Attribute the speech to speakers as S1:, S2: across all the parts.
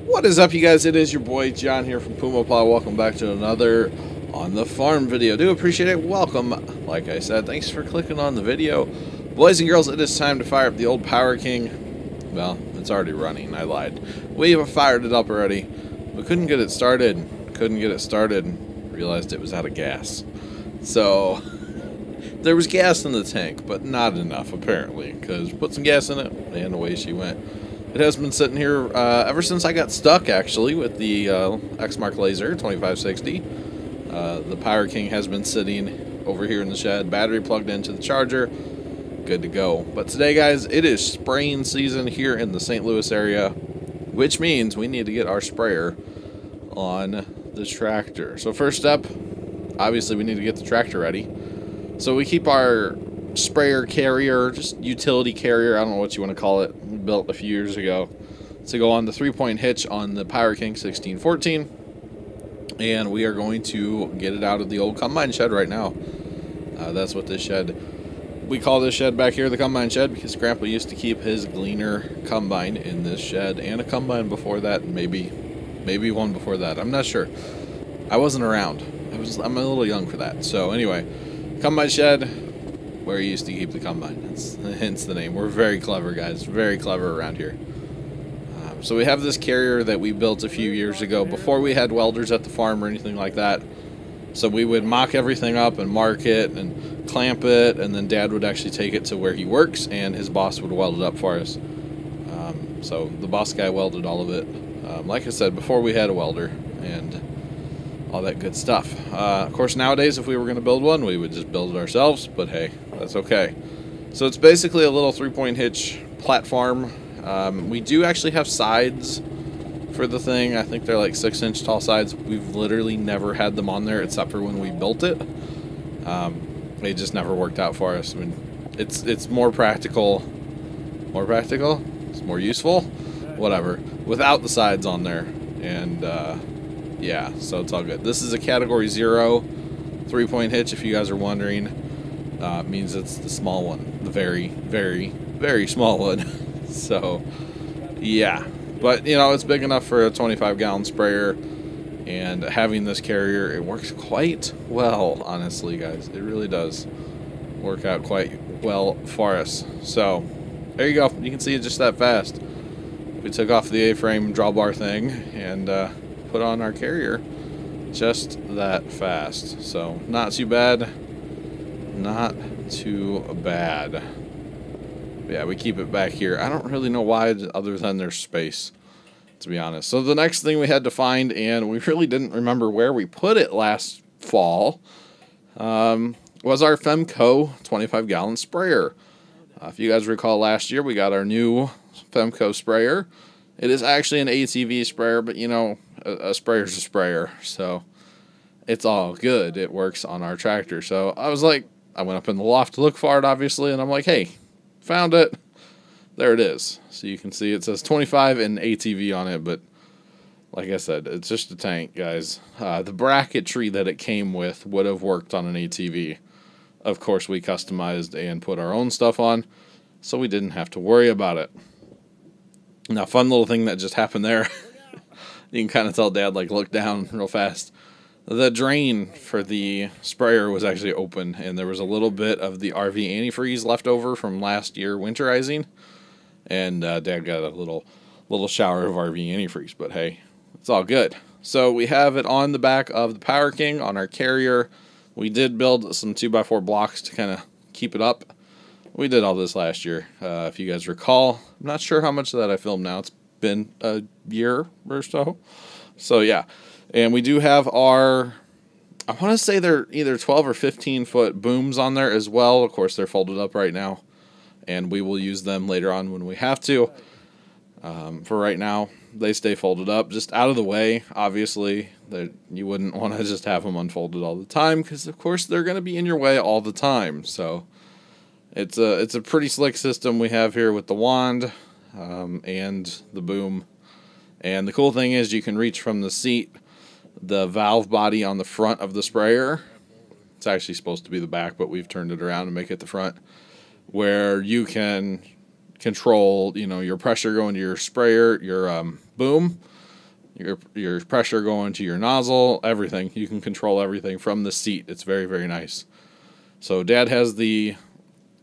S1: What is up, you guys? It is your boy John here from Puma Plow. Welcome back to another On the Farm video. Do appreciate it. Welcome. Like I said, thanks for clicking on the video. Boys and girls, it is time to fire up the old Power King. Well, it's already running. I lied. We have fired it up already. We couldn't get it started. Realized it was out of gas. So there was gas in the tank, but not enough apparently, because put some gas in it and away she went. It has been sitting here ever since I got stuck, actually, with the X-Mark Laser 2560. The Power King has been sitting over here in the shed, battery plugged into the charger, good to go. But today, guys, it is spraying season here in the St. Louis area, which means we need to get our sprayer on the tractor. So first step, obviously, we need to get the tractor ready. So we keep our sprayer carrier, just utility carrier, I don't know what you want to call it, built a few years ago to go on the 3-point hitch on the Power King 1614, and we are going to get it out of the old combine shed right now. That's what this shed, we call this shed back here the combine shed, because Grandpa used to keep his Gleaner combine in this shed, and a combine before that, and maybe one before that. I'm not sure. I wasn't around. I'm a little young for that. So anyway, combine shed, where he used to keep the combine. That's hence the name. We're very clever, guys. Very clever around here. So we have this carrier that we built a few years ago before we had welders at the farm or anything like that. So we would mock everything up and mark it and clamp it, and then Dad would actually take it to where he works, and his boss would weld it up for us. So the boss guy welded all of it. Like I said, before we had a welder and all that good stuff. Of course, nowadays, if we were going to build one, we would just build it ourselves, but hey, that's okay. So it's basically a little 3-point hitch platform. We do actually have sides for the thing. I think they're like 6-inch tall sides. We've literally never had them on there except for when we built it. They just never worked out for us. I mean, it's more practical. More practical? It's more useful? Whatever. Without the sides on there. And, yeah, so it's all good. This is a category 0 3-point hitch, if you guys are wondering. It means it's the small one. The very, very, very small one. So, yeah. But, you know, it's big enough for a 25-gallon sprayer. And having this carrier, it works quite well, honestly, guys. It really does work out quite well for us. So, there you go. You can see it just that fast. We took off the A-frame drawbar thing and put on our carrier just that fast. So not too bad. Not too bad. Yeah, we keep it back here. I don't really know why, other than there's space, to be honest. So the next thing we had to find, and we really didn't remember where we put it last fall, was our Femco 25-gallon sprayer. If you guys recall, last year we got our new Femco sprayer. It is actually an ATV sprayer, but you know, a sprayer's a sprayer, so it's all good. It works on our tractor. So I was like, I went up in the loft to look for it, obviously, and I'm like, hey, found it. There it is. So you can see it says 25 and ATV on it, but like I said, it's just a tank, guys. The bracketry that it came with would have worked on an ATV. Of course, we customized and put our own stuff on, so we didn't have to worry about it. Now, fun little thing that just happened there. You can kind of tell Dad, like, looked down real fast. The drain for the sprayer was actually open, and there was a little bit of the RV antifreeze left over from last year winterizing. And Dad got a little shower of RV antifreeze, but hey, it's all good. So we have it on the back of the Power King on our carrier. We did build some 2x4 blocks to kind of keep it up. We did all this last year, if you guys recall. I'm not sure how much of that I filmed now. It's been a year or so. So, yeah. And we do have our, I want to say they're either 12 or 15-foot booms on there as well. Of course, they're folded up right now. And we will use them later on when we have to. For right now, they stay folded up, just out of the way, obviously. You wouldn't want to just have them unfolded all the time, because, of course, they're going to be in your way all the time. So it's a pretty slick system we have here with the wand and the boom. And the cool thing is you can reach from the seat the valve body on the front of the sprayer. It's actually supposed to be the back, but we've turned it around to make it the front, where you can control, you know, your pressure going to your sprayer, your boom, your pressure going to your nozzle, everything. You can control everything from the seat. It's very, very nice. So Dad has the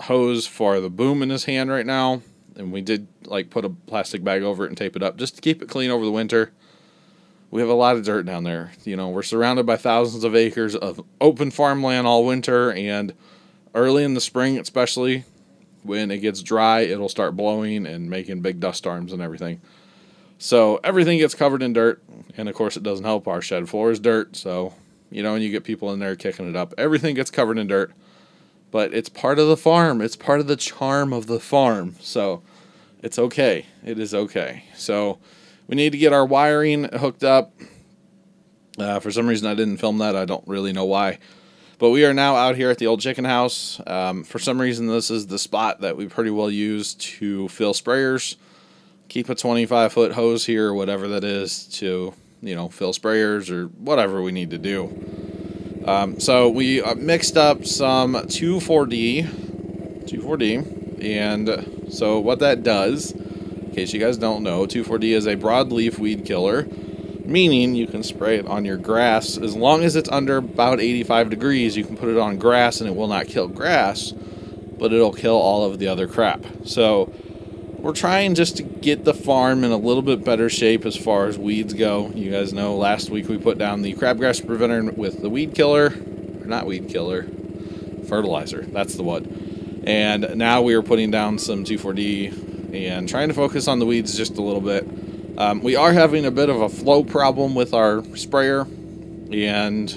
S1: hose for the boom in his hand right now, and we did like put a plastic bag over it and tape it up just to keep it clean over the winter. We have a lot of dirt down there. You know, we're surrounded by thousands of acres of open farmland all winter, and early in the spring especially, when it gets dry, it'll start blowing and making big dust storms and everything. So everything gets covered in dirt, and of course it doesn't help. Our shed floor is dirt, so, you know, and you get people in there kicking it up. Everything gets covered in dirt, but it's part of the farm. It's part of the charm of the farm, so it's okay. It is okay. So we need to get our wiring hooked up. For some reason I didn't film that. I don't really know why. But we are now out here at the old chicken house. For some reason this is the spot that we pretty well use to fill sprayers. Keep a 25-foot hose here, or whatever that is, to, you know, fill sprayers or whatever we need to do. So we mixed up some 2,4-D, and so what that does, in case you guys don't know, 2,4-D is a broadleaf weed killer, meaning you can spray it on your grass. As long as it's under about 85 degrees, you can put it on grass and it will not kill grass, but it'll kill all of the other crap. So we're trying just to get the farm in a little bit better shape as far as weeds go. You guys know last week we put down the crabgrass preventer with the weed killer, or not weed killer, fertilizer, that's the one. And now we are putting down some 2,4-D and trying to focus on the weeds just a little bit. We are having a bit of a flow problem with our sprayer, and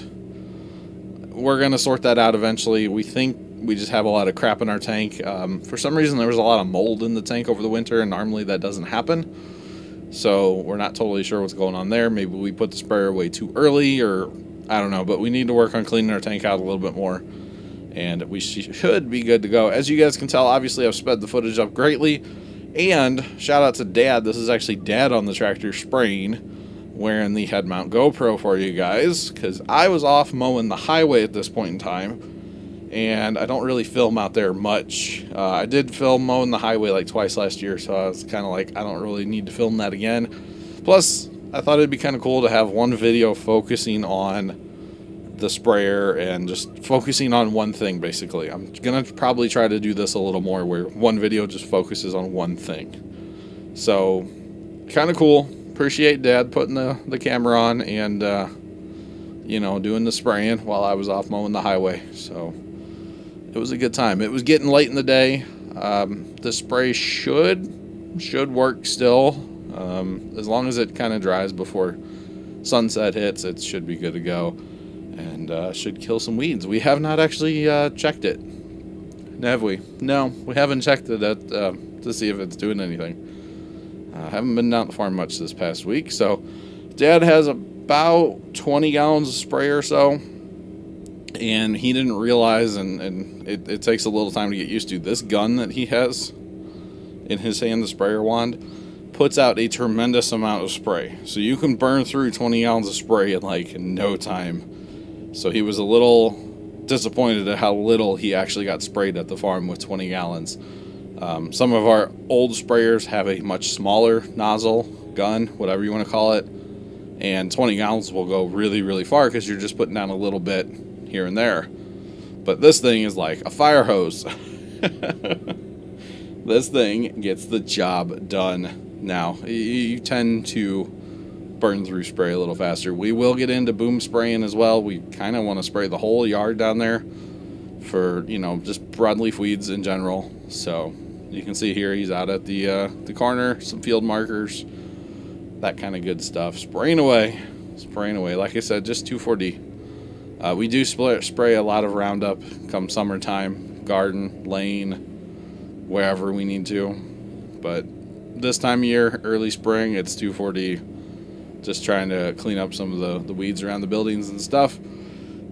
S1: we're going to sort that out eventually. We think we just have a lot of crap in our tank. For some reason there was a lot of mold in the tank over the winter, and normally that doesn't happen. So we're not totally sure what's going on there. Maybe we put the sprayer away too early, or I don't know. But we need to work on cleaning our tank out a little bit more, and we should be good to go. As you guys can tell, obviously I've sped the footage up greatly. And shout out to Dad. This is actually Dad on the tractor spraying, wearing the head mount GoPro for you guys, because I was off mowing the highway at this point in time, and I don't really film out there much. I did film mowing the highway like twice last year, so I was kind of like, I don't really need to film that again. Plus, I thought it'd be kind of cool to have one video focusing on the sprayer and just focusing on one thing, basically. I'm gonna probably try to do this a little more, where one video just focuses on one thing. So kind of cool. Appreciate Dad putting the camera on and you know, doing the spraying while I was off mowing the highway. So it was a good time. It was getting late in the day. The spray should work still, as long as it kind of dries before sunset hits. It should be good to go, and should kill some weeds. We have not actually checked it, have we? No, we haven't checked it to see if it's doing anything. Haven't been down the farm much this past week. So Dad has about 20 gallons of spray or so, and he didn't realize, and it takes a little time to get used to, this gun that he has in his hand, the sprayer wand, puts out a tremendous amount of spray. So you can burn through 20 gallons of spray in like no time. So he was a little disappointed at how little he actually got sprayed at the farm with 20 gallons. Some of our old sprayers have a much smaller nozzle, gun, whatever you want to call it, and 20 gallons will go really, really far because you're just putting down a little bit here and there. But this thing is like a fire hose. This thing gets the job done. Now, you tend to burn through spray a little faster. We will get into boom spraying as well. We kind of want to spray the whole yard down there for, you know, just broadleaf weeds in general. So you can see here he's out at the corner, some field markers, that kind of good stuff. Spraying away. Like I said, just 2,4-D. We do spray a lot of Roundup come summertime, garden, lane, wherever we need to. But this time of year, early spring, it's 2,4-D. Just trying to clean up some of the weeds around the buildings and stuff.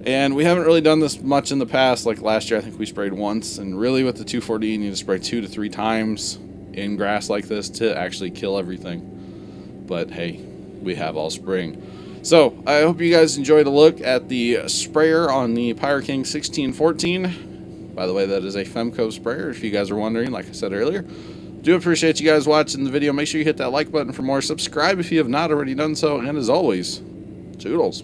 S1: And we haven't really done this much in the past. Like last year, I think we sprayed once. And really with the 2,4-D, you need to spray 2 to 3 times in grass like this to actually kill everything. But hey, we have all spring. So I hope you guys enjoyed a look at the sprayer on the Pyre King 1614. By the way, that is a Femco sprayer, if you guys are wondering, like I said earlier. Do appreciate you guys watching the video. Make sure you hit that like button for more. Subscribe if you have not already done so. And as always, toodles.